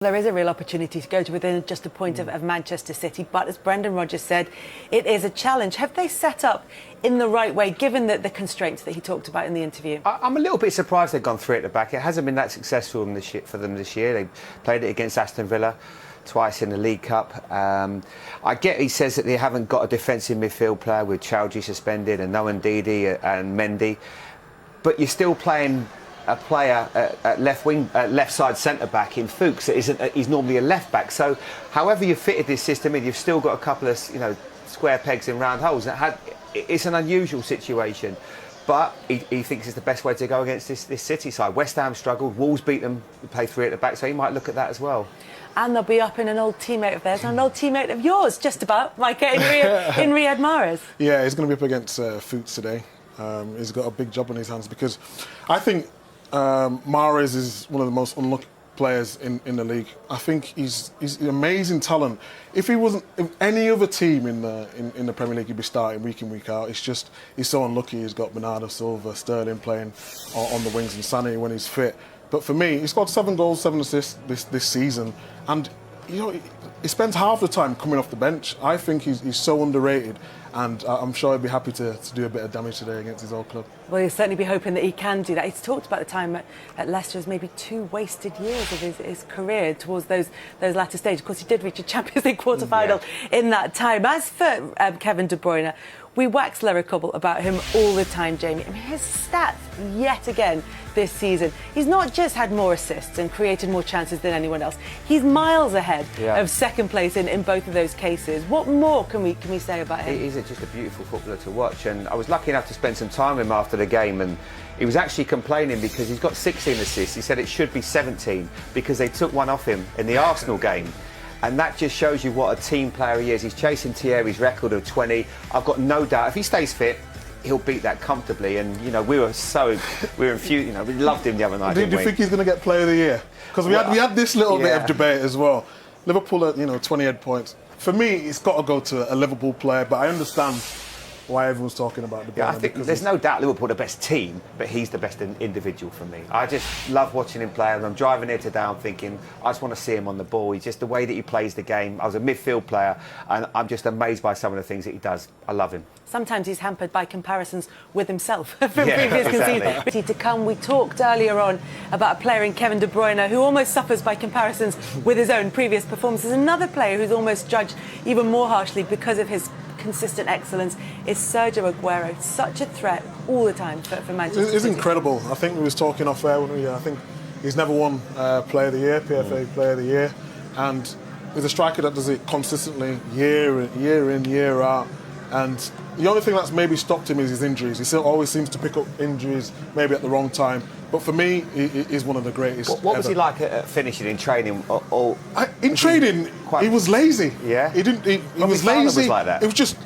There is a real opportunity to go to within just a point of Manchester City, but as Brendan Rodgers said, it is a challenge. Have they set up in the right way, given the constraints that he talked about in the interview? I'm a little bit surprised they've gone three at the back. It hasn't been that successful for them this year. They played it against Aston Villa twice in the League Cup. I get he says that they haven't got a defensive midfield player with Chowdhury suspended and Noah Ndidi and Mendy, but you're still playing a player at left side centre back in Fuchs that isn't. He's normally a left back. So, however you fitted this system in, you've still got a couple of square pegs in round holes. It's an unusual situation, but he thinks it's the best way to go against this City side. West Ham struggled. Wolves beat them. Play three at the back, so he might look at that as well. And they'll be up in an old teammate of theirs, and an old teammate of yours, just about, Micah, in Riyad Mahrez. Yeah, he's going to be up against Fuchs today. He's got a big job on his hands because I think Mahrez is one of the most unlucky players in the league. I think he's an amazing talent. If he wasn't in any other team in the Premier League, he'd be starting week in, week out. It's just he's so unlucky. He's got Bernardo Silva, Sterling playing on the wings, and Sané when he's fit. But for me, he scored 7 goals, 7 assists this season, and he spends half the time coming off the bench. I think he's so underrated, and I'm sure he'll be happy to do a bit of damage today against his old club. Well, he'll certainly be hoping that he can do that. He's talked about the time at Leicester as maybe 2 wasted years of his career towards those latter stages. Of course, he did reach a Champions League quarter-final in that time. As for Kevin De Bruyne, we wax lyrical about him all the time, Jamie. I mean, his stats, yet again, this season. He's not just had more assists and created more chances than anyone else. He's miles ahead of second place in both of those cases. What more can we say about him? He's just a beautiful footballer to watch, and I was lucky enough to spend some time with him after the game, and he was actually complaining because he's got 16 assists. He said it should be 17 because they took one off him in the Arsenal game. And that just shows you what a team player he is. He's chasing Thierry's record of 20. I've got no doubt if he stays fit, he'll beat that comfortably. And we were infused. We loved him the other night. Do you think he's going to get Player of the Year? Because we had this little bit of debate as well. Liverpool at 28 points. For me, it's got to go to a Liverpool player. But I understand why everyone's talking about the I think there's no doubt Liverpool are the best team, but he's the best individual for me. I just love watching him play, and I'm driving here today, I'm thinking, I just want to see him on the ball. He's just the way that he plays the game. I was a midfield player, and I'm just amazed by some of the things that he does. I love him. Sometimes he's hampered by comparisons with himself from previous concedings. To come, we talked earlier on about a player in Kevin De Bruyne who almost suffers by comparisons with his own previous performances. Another player who's almost judged even more harshly because of his consistent excellence is Sergio Aguero. Such a threat all the time for Manchester City. It's incredible. I think we was talking off air when I think he's never won Player of the Year, PFA Player of the Year, and with a striker that does it consistently year in, year out. And the only thing that's maybe stopped him is his injuries. He still always seems to pick up injuries, maybe at the wrong time. But for me, he's one of the greatest. What was he like at finishing in training? In training, he was lazy. Yeah, he didn't. He was lazy. Was like that. It was just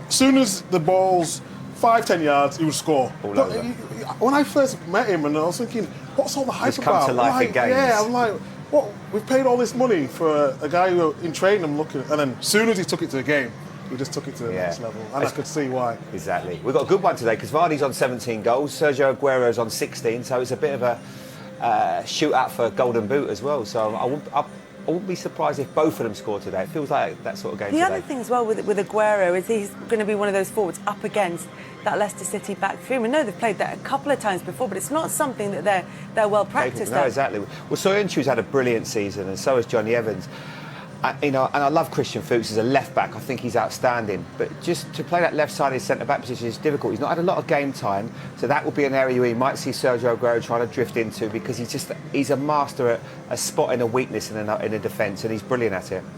as soon as the ball's 5-10 yards, he would score. When I first met him, and I was thinking, what's all the hype about? Come to life in games. Yeah, I'm like, what? We've paid all this money for a guy who in training, I'm looking, and then as soon as he took it to the game, he just took it to the next level, and I could see why. Exactly. We've got a good one today because Vardy's on 17 goals, Sergio Aguero's on 16, so it's a bit of a shootout for Golden Boot as well. So I wouldn't be surprised if both of them score today. It feels like that sort of game today. The other thing as well with Aguero is he's going to be one of those forwards up against that Leicester City back three. We know they've played that a couple of times before, but it's not something that they're well practiced at. No, exactly. Well, Soyuncu's had a brilliant season, and so has Johnny Evans. And I love Christian Fuchs as a left back. I think he's outstanding. But just to play that left-sided centre-back position is difficult. He's not had a lot of game time, so that will be an area where you might see Sergio Aguero trying to drift into because he's a master at spotting a weakness in a defence, and he's brilliant at it.